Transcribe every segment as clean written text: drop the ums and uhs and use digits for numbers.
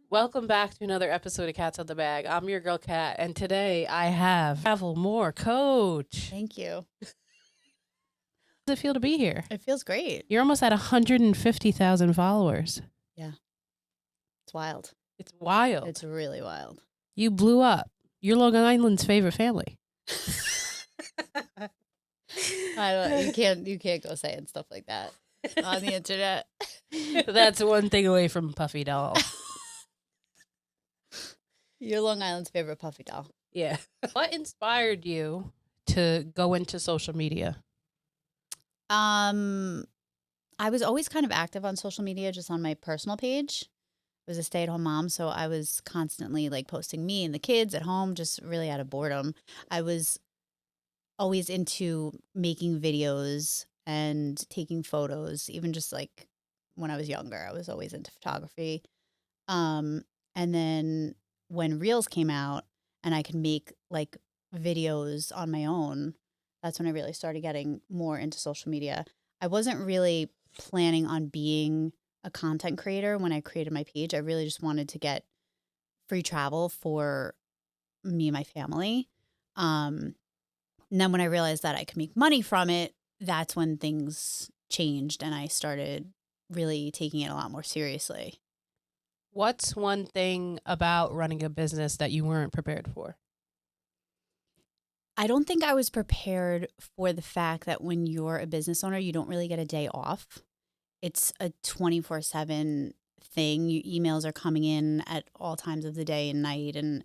Welcome back to another episode of Cats Out the Bag. I'm your girl Kat, and today I have Travel More Coach. Thank you. How does it feel to be here? It feels great. You're almost at 150,000 followers. Yeah. It's wild. It's wild. It's really wild. You blew up. You're Long Island's favorite family. You can't go saying stuff like that on the internet. That's one thing away from Puffy Doll. You're Long Island's favorite puffy doll. Yeah. What inspired you to go into social media? I was always kind of active on social media, just on my personal page. I was a stay-at-home mom, so I was constantly like posting me and the kids at home, just really out of boredom. I was always into making videos and taking photos, even just like when I was younger. I was always into photography. And then when Reels came out and I could make like videos on my own, that's when I really started getting more into social media. I wasn't really planning on being a content creator when I created my page. I really just wanted to get free travel for me and my family. And then when I realized that I could make money from it, that's when things changed and I started really taking it a lot more seriously. What's one thing about running a business that you weren't prepared for? I don't think I was prepared for the fact that when you're a business owner, you don't really get a day off. It's a 24/7 thing. Emails are coming in at all times of the day and night. And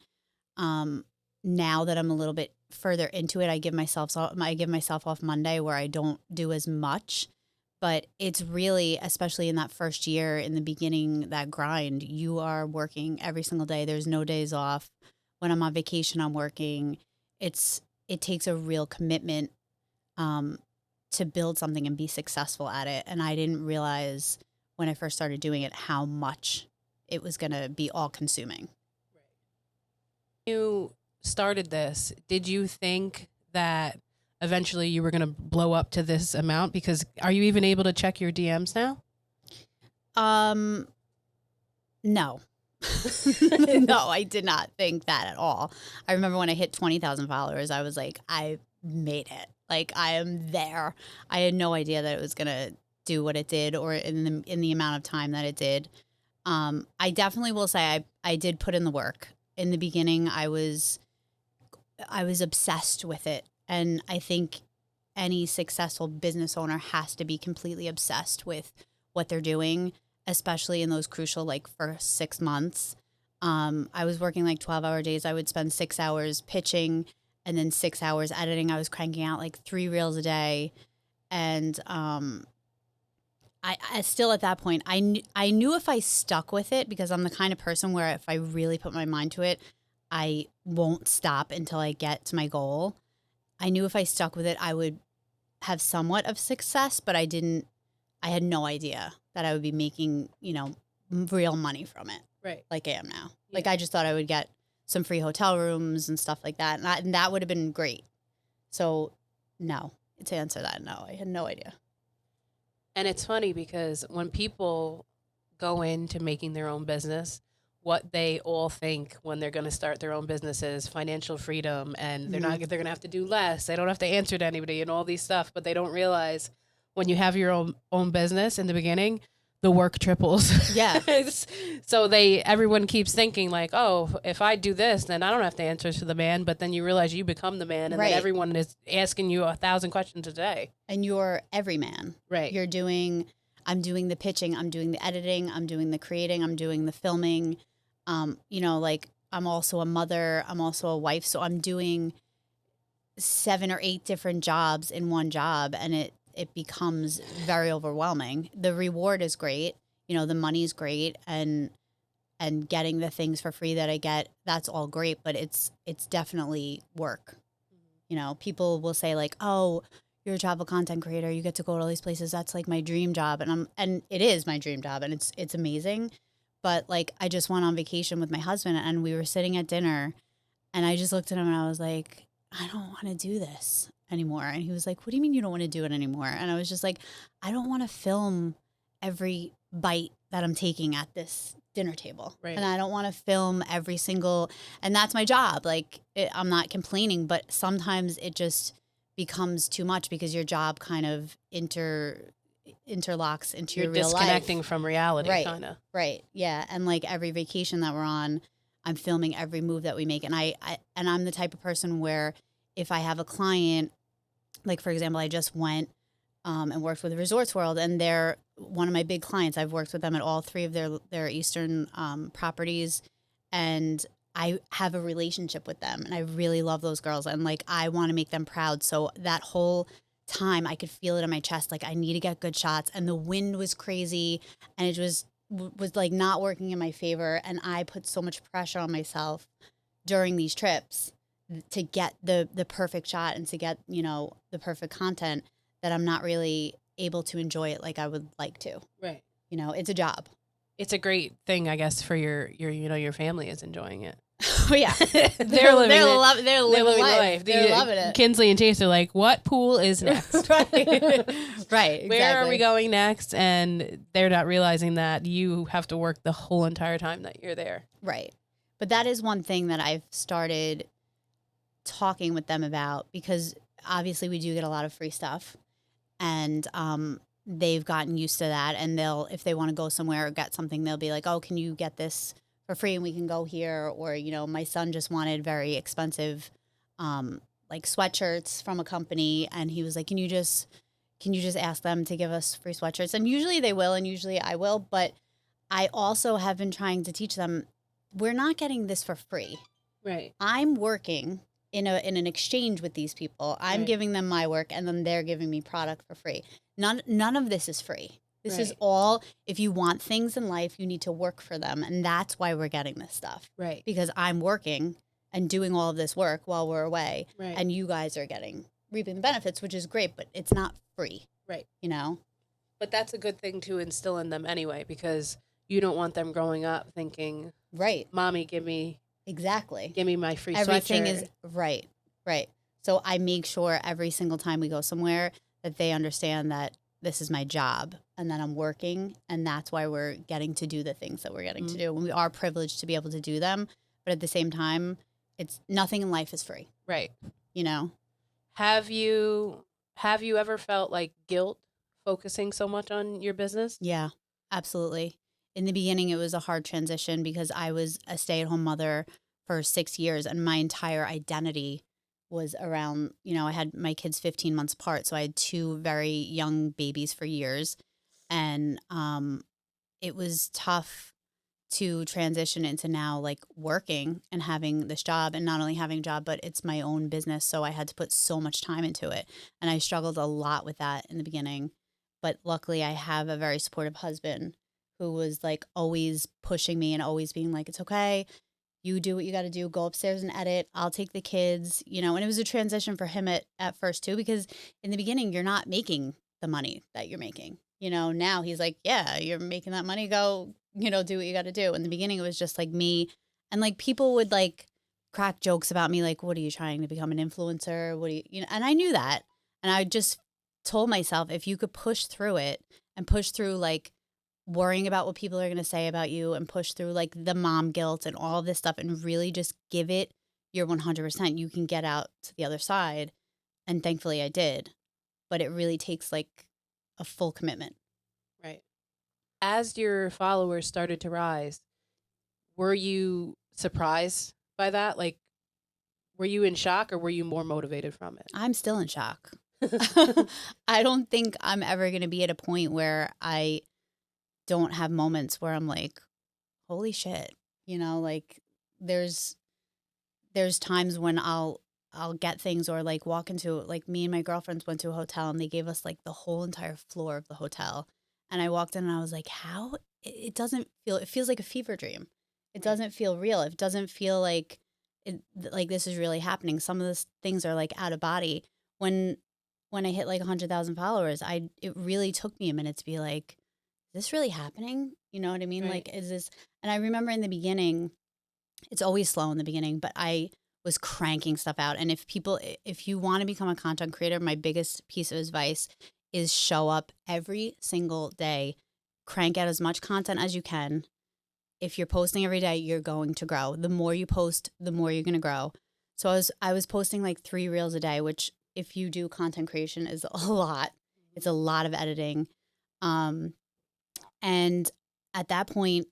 now that I'm a little bit further into it, I give myself off Monday where I don't do as much. But it's really, especially in that first year, in the beginning, that grind, you are working every single day. There's no days off. When I'm on vacation, I'm working. It takes a real commitment to build something and be successful at it. And I didn't realize when I first started doing it how much it was going to be all consuming. You started this. Did you think that eventually you were going to blow up to this amount? Because are you even able to check your DMs now? No. No, I did not think that at all. I remember when I hit 20,000 followers, I was like, I made it. Like, I am there. I had no idea that it was going to do what it did or in the amount of time that it did. I definitely will say I did put in the work. In the beginning, I was obsessed with it. And I think any successful business owner has to be completely obsessed with what they're doing, especially in those crucial like first 6 months. I was working like 12-hour days. I would spend 6 hours pitching and then 6 hours editing. I was cranking out like 3 reels a day. And I still at that point, I knew if I stuck with it, because I'm the kind of person where if I really put my mind to it, I won't stop until I get to my goal. I knew if I stuck with it, I would have somewhat of success, but I had no idea that I would be making, real money from it. Right. Like I am now. Yeah. Like I just thought I would get some free hotel rooms and stuff like that. And that would have been great. So no, to answer that, no, I had no idea. And it's funny because when people go into making their own business, what they all think when they're going to start their own business is financial freedom, and they're going to have to do less. They don't have to answer to anybody and all these stuff, but they don't realize when you have your own business in the beginning, the work triples. Yeah. So everyone keeps thinking like, oh, if I do this, then I don't have to answer to the man. But then you realize you become the man, and Right. then everyone is asking you 1,000 questions a day. And you're every man. Right. I'm doing the pitching, I'm doing the editing, I'm doing the creating, I'm doing the filming. Like I'm also a mother, I'm also a wife. So I'm doing 7 or 8 different jobs in one job, and it becomes very overwhelming. The reward is great. The money's great, and getting the things for free that I get, that's all great, but it's definitely work. People will say like, oh, you're a travel content creator, you get to go to all these places. That's like my dream job. And it is my dream job, and it's amazing. But like, I just went on vacation with my husband, and we were sitting at dinner, and I just looked at him and I was like, I don't want to do this anymore. And he was like, what do you mean you don't want to do it anymore? And I was just like, I don't want to film every bite that I'm taking at this dinner table. Right. And I don't want to film every single, and that's my job. Like, I'm not complaining, but sometimes it just becomes too much because your job kind of interlocks into You're your real life. disconnecting from reality, Right. kind of. Right. Yeah. And like every vacation that we're on, I'm filming every move that we make. And I'm the type of person where if I have a client, like for example, I just went and worked with Resorts World, and they're one of my big clients. I've worked with them at all 3 of their Eastern properties, and I have a relationship with them, and I really love those girls, and like I want to make them proud. So that whole time, I could feel it in my chest, like I need to get good shots, and the wind was crazy, and it was like not working in my favor, and I put so much pressure on myself during these trips to get the perfect shot and to get, you know, the perfect content, that I'm not really able to enjoy it like I would like to. Right. You know, it's a job. It's a great thing, I guess, for your your family is enjoying it. Oh yeah, They're living it. They're living life. They're loving it. Kinsley and Chase are like, what pool is next? Right. Right. Exactly. Where are we going next? And they're not realizing that you have to work the whole entire time that you're there. Right. But that is one thing that I've started talking with them about, because obviously we do get a lot of free stuff, and they've gotten used to that. And if they want to go somewhere or get something, they'll be like, oh, can you get this for free and we can go here? Or, you know, my son just wanted very expensive like sweatshirts from a company, and he was like, can you just ask them to give us free sweatshirts? And usually they will, and usually I will. But I also have been trying to teach them, we're not getting this for free. Right. I'm working in an exchange with these people. I'm Right. giving them my work, and then they're giving me product for free. None of this is free. This is Right. all, if you want things in life, you need to work for them. And that's why we're getting this stuff. Right. Because I'm working and doing all of this work while we're away. Right. And you guys are reaping the benefits, which is great, but it's not free. Right. You know? But that's a good thing to instill in them anyway, because you don't want them growing up thinking, Right. Mommy, give me Exactly. my free Everything sweatshirt. is right. Right. So I make sure every single time we go somewhere that they understand that this is my job and that I'm working, and that's why we're getting to do the things that we're getting to do. And we are privileged to be able to do them, but at the same time, it's nothing in life is free. Right. You know? Have you ever felt like guilt focusing so much on your business? Yeah, absolutely. In the beginning, it was a hard transition because I was a stay-at-home mother for 6 years, and my entire identity was around, you know, I had my kids 15 months apart. So I had 2 very young babies for years. And it was tough to transition into now like working and having this job, and not only having a job, but it's my own business. So I had to put so much time into it. And I struggled a lot with that in the beginning. But luckily, I have a very supportive husband who was like always pushing me and always being like, it's okay. You do what you got to do. Go upstairs and edit. I'll take the kids, you know. And it was a transition for him at first too, because in the beginning, you're not making the money that you're making. You know, now he's like, yeah, you're making that money. Go, you know, do what you got to do. In the beginning, it was just like me. And like people would like crack jokes about me, like, what are you trying to become an influencer? What do you know? And I knew that. And I just told myself, if you could push through it and push through like worrying about what people are going to say about you, and push through like the mom guilt and all of this stuff, and really just give it your 100%, you can get out to the other side. And thankfully I did. But it really takes like a full commitment. Right. As your followers started to rise, were you surprised by that? Like, were you in shock, or were you more motivated from it? I'm still in shock. I don't think I'm ever going to be at a point where I don't have moments where I'm like, holy shit, you know, like there's times when I'll get things, or like walk into, like me and my girlfriends went to a hotel and they gave us like the whole entire floor of the hotel. And I walked in and I was like, how? It feels like a fever dream. It doesn't feel real. It doesn't feel like like this is really happening. Some of the things are like out of body. When I hit like 100,000 followers, it really took me a minute to be like, is this really happening? You know what I mean? Right. Like, is this? And I remember in the beginning, it's always slow in the beginning, but I was cranking stuff out. And if you want to become a content creator, my biggest piece of advice is show up every single day, crank out as much content as you can. if you're posting every day, you're going to grow. The more you post, the more you're going to grow. So I was posting like 3 reels a day, which if you do content creation is a lot. It's a lot of editing. And at that point,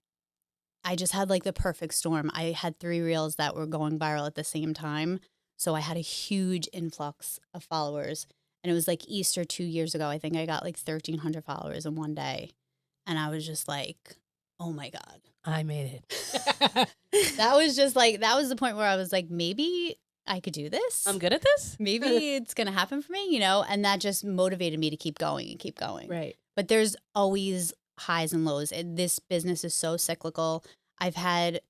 I just had like the perfect storm. I had 3 reels that were going viral at the same time. So I had a huge influx of followers. And it was like Easter 2 years ago. I think I got like 1,300 followers in one day. And I was just like, oh my God. I made it. That was just like, that was the point where I was like, maybe I could do this. I'm good at this? Maybe it's going to happen for me, you know? And that just motivated me to keep going and keep going. Right. But there's always highs and lows. This business is so cyclical. I've had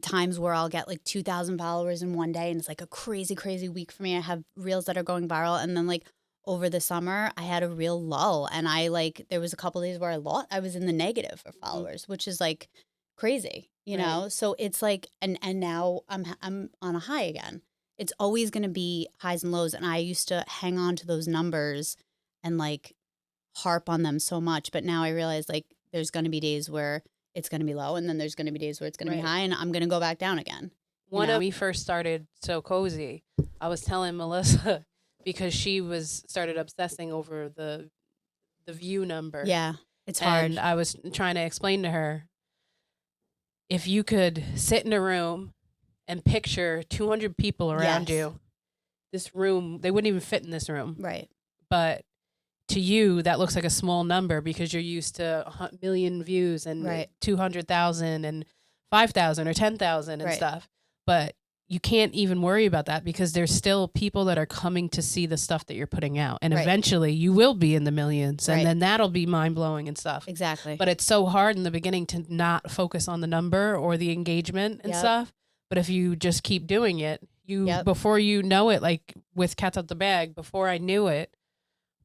times where I'll get like 2,000 followers in one day and it's like a crazy, crazy week for me. I have reels that are going viral. And then like over the summer, I had a real lull. And there was a couple days where I was in the negative for followers, which is like crazy, you know? So it's like, and now I'm on a high again. It's always going to be highs and lows. And I used to hang on to those numbers and like harp on them so much. But now I realize like there's going to be days where it's going to be low, and then there's going to be days where it's going to be high, and I'm going to go back down again. When we first started So Cozy, I was telling Melissa because she started obsessing over the view number. Yeah, it's hard. And I was trying to explain to her, if you could sit in a room and picture 200 people around you, this room, they wouldn't even fit in this room. Right. But to you, that looks like a small number because you're used to 1 million views and 200,000 and 5,000 or 10,000 and stuff. But you can't even worry about that because there's still people that are coming to see the stuff that you're putting out. And eventually you will be in the millions and then that'll be mind blowing and stuff. Exactly. But it's so hard in the beginning to not focus on the number or the engagement and stuff. But if you just keep doing it, before you know it, like with Cats Out the Bag, before I knew it,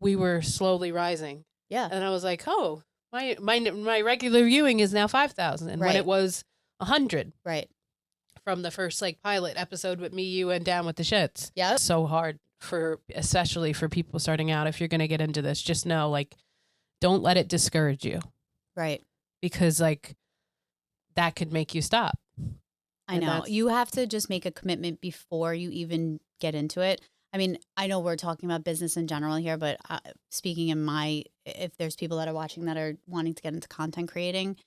we were slowly rising. Yeah. And I was like, oh, my regular viewing is now 5,000 when it was 100. Right. From the first like pilot episode with me, you, and Down with the Shits. Yeah. So hard especially for people starting out. If you're going to get into this, just know, like, don't let it discourage you. Right. Because like that could make you stop. I know. You have to just make a commitment before you even get into it. I mean, I know we're talking about business in general here, but speaking if there's people that are watching that are wanting to get into content creating,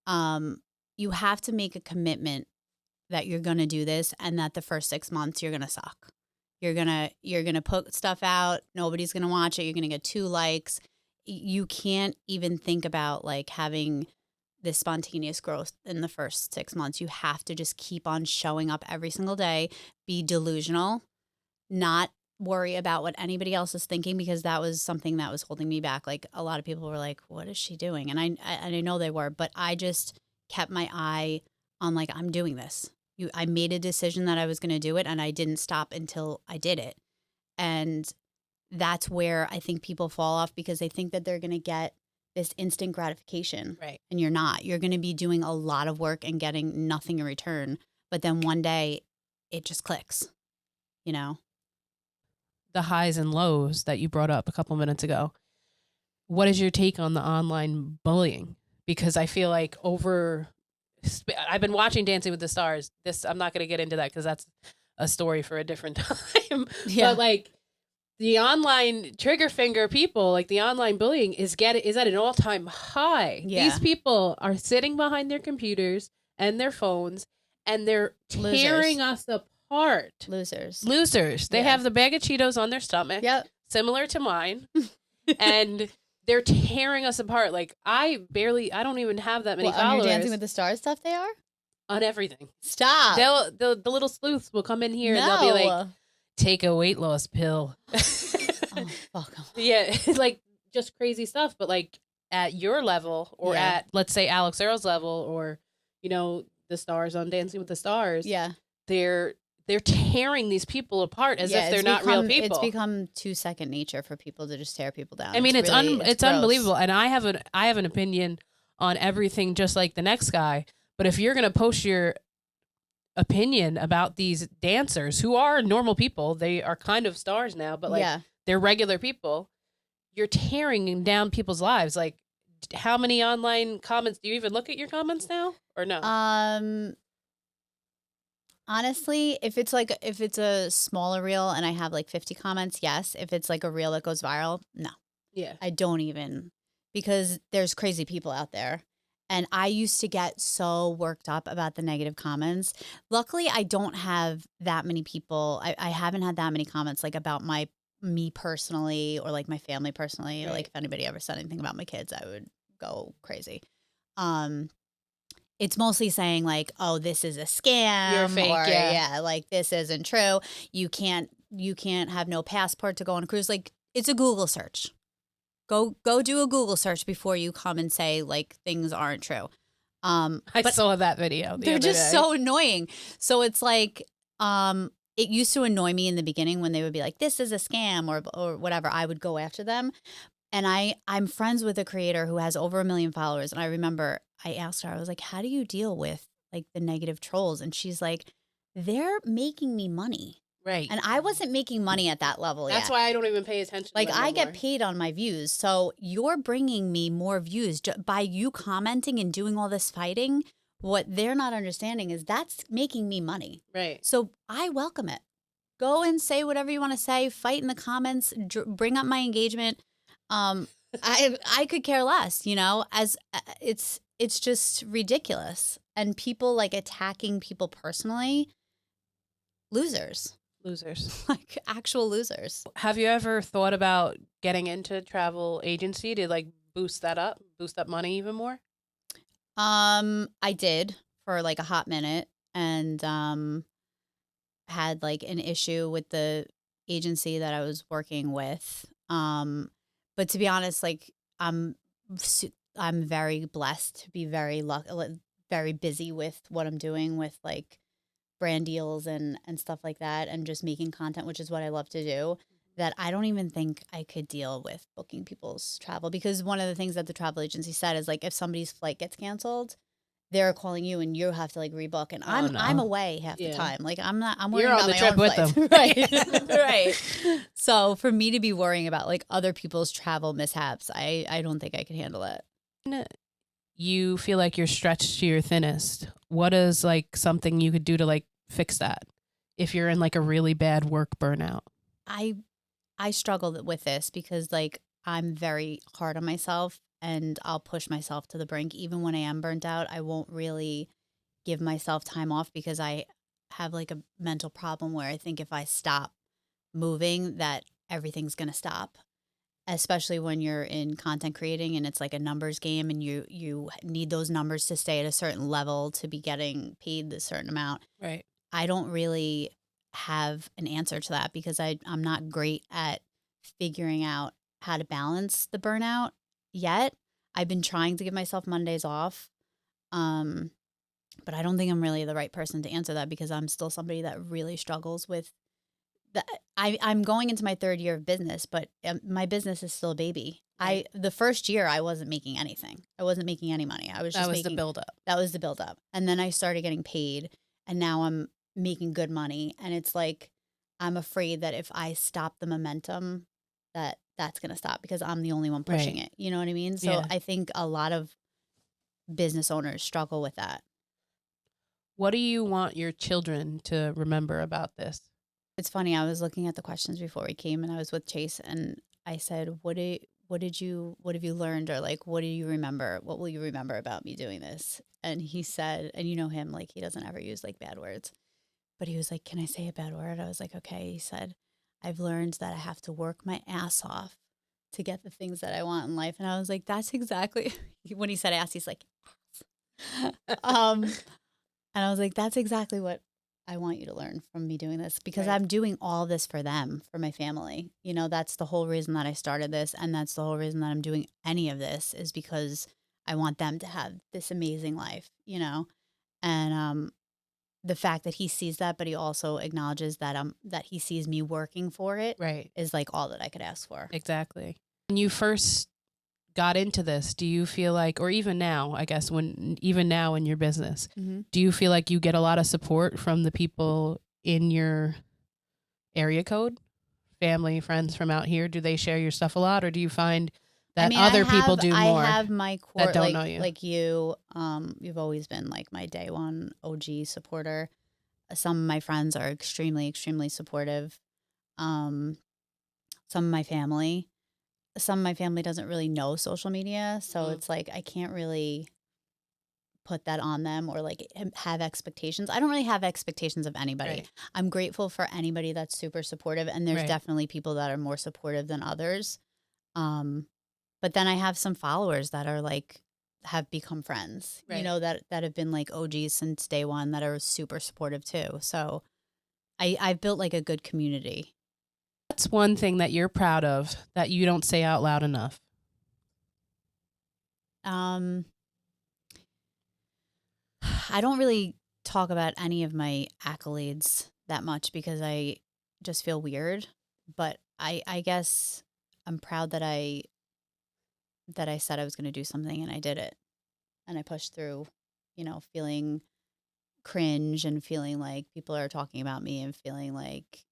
you have to make a commitment that you're going to do this and that the first 6 months you're going to suck. You're going to put stuff out. Nobody's going to watch it. You're going to get 2 likes. You can't even think about like having this spontaneous growth in the first 6 months. You have to just keep on showing up every single day, be delusional, not worry about what anybody else is thinking, because that was something that was holding me back. Like a lot of people were like, what is she doing? And I know they were, but I just kept my eye on like, I'm doing this. I made a decision that I was going to do it, and I didn't stop until I did it. And that's where I think people fall off, because they think that they're going to get this instant gratification. Right. And you're not. You're going to be doing a lot of work and getting nothing in return. But then one day it just clicks, you know? The highs and lows that you brought up a couple minutes ago. What is your take on the online bullying? Because I feel like I've been watching Dancing with the Stars. I'm not going to get into that because that's a story for a different time. Yeah. But like the online trigger finger people, like the online bullying is at an all-time high. Yeah. These people are sitting behind their computers and their phones, and they're tearing us apart. Losers. They have the bag of Cheetos on their stomach. Yep. Similar to mine. And they're tearing us apart. Like I don't even have that many followers. On your Dancing with the Stars stuff they are? On everything. Stop. The little sleuths will come in here and they'll be like, take a weight loss pill. Oh, fuck. Yeah. Like just crazy stuff. But like at your level, or at, let's say, Alex Earl's level, or, you know, the stars on Dancing with the Stars. Yeah. They're tearing these people apart as if they're not real people. It's become too second nature for people to just tear people down. I mean, it's unbelievable. And I have an opinion on everything, just like the next guy. But if you're going to post your opinion about these dancers who are normal people, they are kind of stars now, but like they're regular people, you're tearing down people's lives. Like, how many online comments do you even look at your comments now? or no? Honestly, if it's a smaller reel and I have like 50 comments, yes. If it's like a reel that goes viral, no. Yeah. I don't even, because there's crazy people out there. And I used to get so worked up about the negative comments. Luckily, I don't have that many people. I haven't had that many comments like about me personally or like my family personally. Right. Like if anybody ever said anything about my kids, I would go crazy. Um, it's mostly saying like, oh, this is a scam, You're fake, or yeah. like this isn't true. You can't have no passport to go on a cruise. Like it's a Google search. Go do a Google search before you come and say like things aren't true. I But saw that video. they're just so annoying. So it's like, it used to annoy me in the beginning when they would be like, this is a scam or whatever. I would go after them. And I'm friends with a creator who has over 1 million followers. And I remember I asked her, I was like, how do you deal with like the negative trolls? And she's like, they're making me money. Right. And I wasn't making money at that level yet. That's why I don't even pay attention to Like them I no get more. paid on my views. So you're bringing me more views by you commenting and doing all this fighting. What they're not understanding is that's making me money. Right. So I welcome it. Go and say whatever you want to say, fight in the comments, bring up my engagement. I could care less, as it's just ridiculous. And people like attacking people personally, losers. Like actual losers. Have you ever thought about getting into travel agency to like boost up money even more? I did for like a hot minute and had like an issue with the agency that I was working with. But to be honest, like I'm very blessed to be very busy with what I'm doing with like brand deals and stuff like that, and just making content, which is what I love to do, that I don't even think I could deal with booking people's travel. Because one of the things that the travel agency said is like, if somebody's flight gets canceled, they're calling you and you have to like rebook. And I'm away half the time. Like I'm worrying You're on about the my trip own with flights. them. Right. Right. So for me to be worrying about like other people's travel mishaps, I don't think I can handle it. You feel like you're stretched to your thinnest. What is like something you could do to like fix that if you're in like a really bad work burnout? I struggle with this because like I'm very hard on myself and I'll push myself to the brink. Even when I am burnt out, I won't really give myself time off because I have like a mental problem where I think if I stop moving that everything's going to stop. Especially when you're in content creating and it's like a numbers game and you need those numbers to stay at a certain level to be getting paid a certain amount. Right. I don't really have an answer to that because I'm not great at figuring out how to balance the burnout yet. I've been trying to give myself Mondays off. But I don't think I'm really the right person to answer that because I'm still somebody that really struggles with I'm going into my 3rd year of business, but my business is still a baby. Right. The first year I wasn't making anything. I wasn't making any money. I was just the buildup. That was the buildup. And then I started getting paid and now I'm making good money. And it's like, I'm afraid that if I stop the momentum, that's going to stop because I'm the only one pushing it. You know what I mean? So Yeah. I think a lot of business owners struggle with that. What do you want your children to remember about this? It's funny. I was looking at the questions before we came and I was with Chase and I said, what have you learned? Or like, what do you remember? What will you remember about me doing this? And he said, and you know him, like he doesn't ever use like bad words, but he was like, can I say a bad word? I was like, okay. He said, I've learned that I have to work my ass off to get the things that I want in life. And I was like, that's exactly when he said ass, he's like, and I was like, that's exactly what I want you to learn from me doing this because Right. I'm doing all this for them, for my family. That's the whole reason that I started this. And that's the whole reason that I'm doing any of this is because I want them to have this amazing life, and the fact that he sees that, but he also acknowledges that that he sees me working for it Right. is like all that I could ask for. Exactly. When you first got into this, do you feel like, or even now, I guess, even now in your business, do you feel like you get a lot of support from the people in your area code, family, friends from out here? Do they share your stuff a lot, or do you find that I mean, other people do more I have my core, that don't like know you? like you. You've always been like my day one OG supporter. Some of my friends are extremely, extremely supportive. Um, some of my family, some of my family doesn't really know social media, so Mhm. it's like I can't really put that on them or like have expectations. I don't really have expectations of anybody. Right. I'm grateful for anybody that's super supportive, and there's Right. definitely people that are more supportive than others. Um, but then I have some followers that are like have become friends, Right. that have been like OGs since day one that are super supportive too. So I've built like a good community. What's one thing that you're proud of that you don't say out loud enough? Um, I don't really talk about any of my accolades that much because I just feel weird. But I guess I'm proud that I said I was going to do something and I did it and I pushed through, feeling cringe and feeling like people are talking about me and feeling like,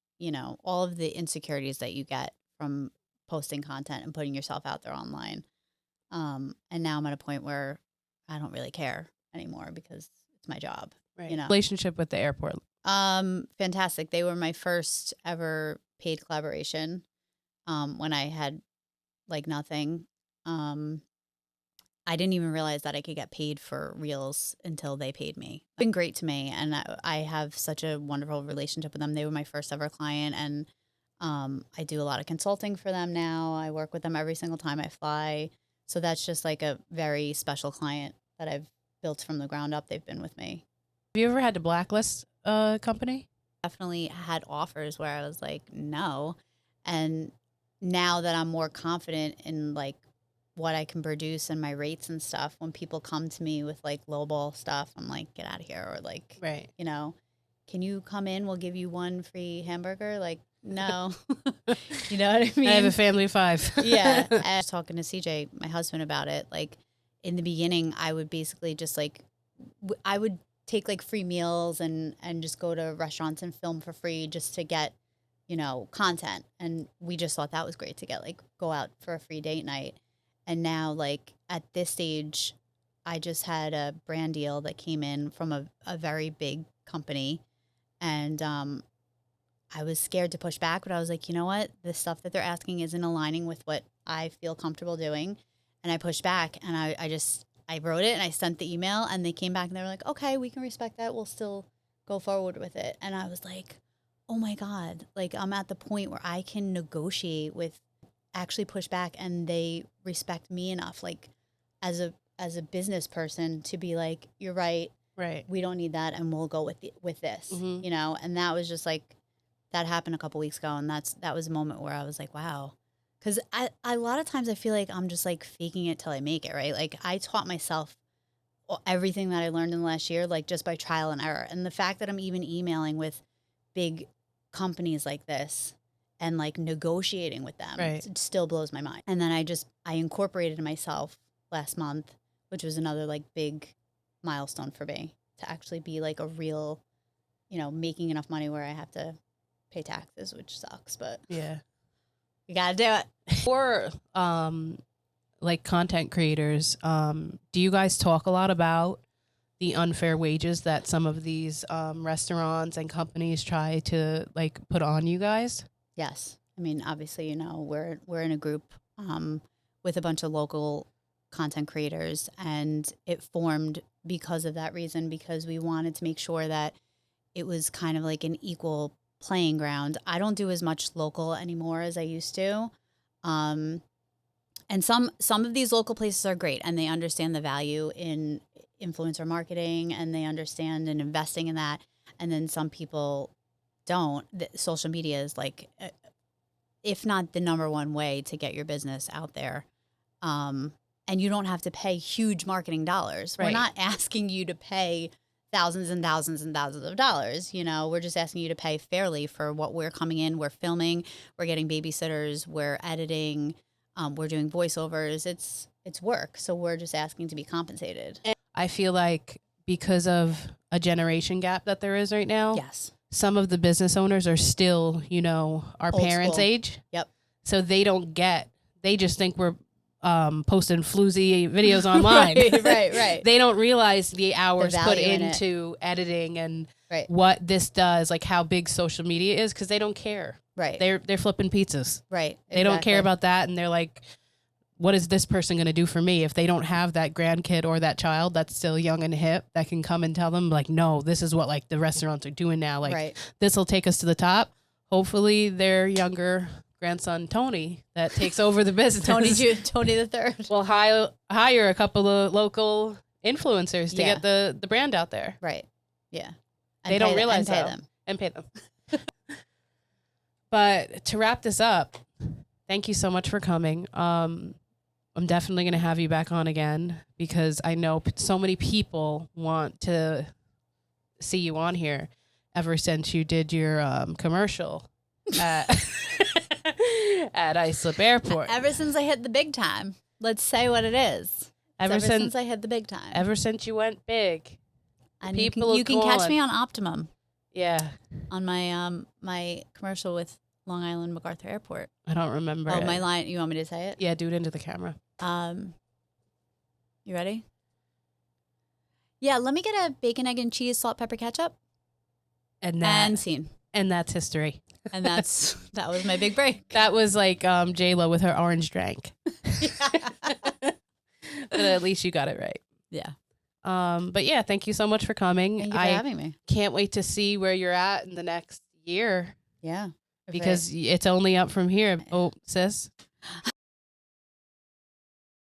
all of the insecurities that you get from posting content and putting yourself out there online. And now I'm at a point where I don't really care anymore because it's my job, Right. Relationship with the airport. Fantastic. They were my first ever paid collaboration. When I had like nothing. Um, I didn't even realize that I could get paid for reels until they paid me. It's been great to me, and I have such a wonderful relationship with them. They were my first ever client, and I do a lot of consulting for them now. I work with them every single time I fly. So that's just like a very special client that I've built from the ground up. They've been with me. Have you ever had to blacklist a company? Definitely had offers where I was like, no. And now that I'm more confident in like what I can produce and my rates and stuff, when people come to me with like lowball stuff, I'm like, get out of here. Or like, Right. Can you come in? We'll give you one free hamburger. Like, no. You know what I mean? I have a family of 5. Yeah. I was talking to CJ, my husband, about it. Like in the beginning, I would basically just like, I would take like free meals and just go to restaurants and film for free just to get, content. And we just thought that was great to get like go out for a free date night. And now like at this stage, I just had a brand deal that came in from a very big company. And I was scared to push back, but I was like, you know what? The stuff that they're asking isn't aligning with what I feel comfortable doing. And I pushed back and I wrote it and I sent the email and they came back and they were like, okay, we can respect that. We'll still go forward with it. And I was like, oh my God, like I'm at the point where I can negotiate with actually push back and they respect me enough, like as a business person to be like, you're right. Right. We don't need that. And we'll go with this, and that was just like, that happened a couple weeks ago. And that was a moment where I was like, wow. Because a lot of times I feel like I'm just like faking it till I make it, right? Like I taught myself everything that I learned in the last year, like just by trial and error. And the fact that I'm even emailing with big companies like this and like negotiating with them, Right. it still blows my mind. And then I incorporated myself last month, which was another like big milestone for me to actually be like a real, making enough money where I have to pay taxes, which sucks, but Yeah. you gotta do it. For like content creators, do you guys talk a lot about the unfair wages that some of these restaurants and companies try to like put on you guys? Yes. I mean, obviously, we're in a group with a bunch of local content creators, and it formed because of that reason, because we wanted to make sure that it was kind of like an equal playing ground. I don't do as much local anymore as I used to. And some of these local places are great and they understand the value in influencer marketing and they understand in investing in that. And then some people don't. Social media is like, if not the number one way to get your business out there. And you don't have to pay huge marketing dollars. Right. We're not asking you to pay thousands and thousands and thousands of dollars. We're just asking you to pay fairly for what we're coming in. We're filming, we're getting babysitters, we're editing, we're doing voiceovers. It's work. So we're just asking to be compensated. I feel like because of a generation gap that there is right now, Yes. some of the business owners are still, our Old parents' school. age. Yep. So they just think we're posting floozy videos online. Right. They don't realize the hours put value in it. into editing and Right. what this does, like how big social media is, because they don't care. Right. They're flipping pizzas. Right. They don't care Exactly. about that, and they're like, what is this person going to do for me if they don't have that grandkid or that child that's still young and hip that can come and tell them, like, no, this is what like the restaurants are doing now. Like, Right. this will take us to the top. Hopefully their younger grandson, Tony, that takes over the business. Tony the Third. will hire a couple of local influencers to Yeah. get the brand out there Right. Yeah. They don't realize and pay though. them. and pay them. But to wrap this up, thank you so much for coming. I'm definitely going to have you back on again because I know so many people want to see you on here ever since you did your commercial at, at Islip Airport. Ever since I hit the big time. Let's say what it is. Ever Since I hit the big time. Ever since you went big. And people you can catch going. me on Optimum Yeah. on my my commercial with Long Island MacArthur Airport. I don't remember. Oh, it. my line. You want me to say it? Yeah, do it into the camera. You ready? Yeah, let me get a bacon, egg, and cheese, salt, pepper, ketchup, and scene. And that's history. And that was my big break. That was like J-Lo with her orange drink. But at least you got it right. Yeah. But yeah, thank you so much for coming. Thank you for having me. Can't wait to see where you're at in the next year Yeah. because it's only up from here. Oh, sis.